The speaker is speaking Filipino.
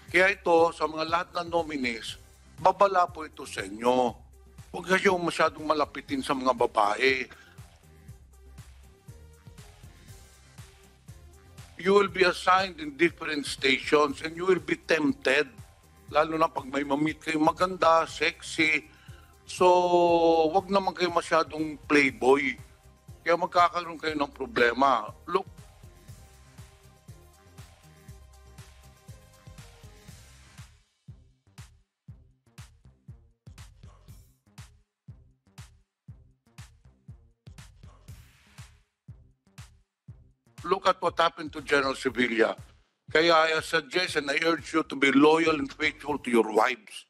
Kaya ito, sa mga lahat ng nominees, babala po ito sa inyo. Huwag kayong masyadong malapitin sa mga babae. You will be assigned in different stations and you will be tempted. Lalo na pag may mamit kayo maganda, sexy. So, wag naman kayo masyadong playboy. Kaya magkakaroon kayo ng problema. Look at what happened to General Sevilla. Kaya I suggest and I urge you to be loyal and faithful to your wives.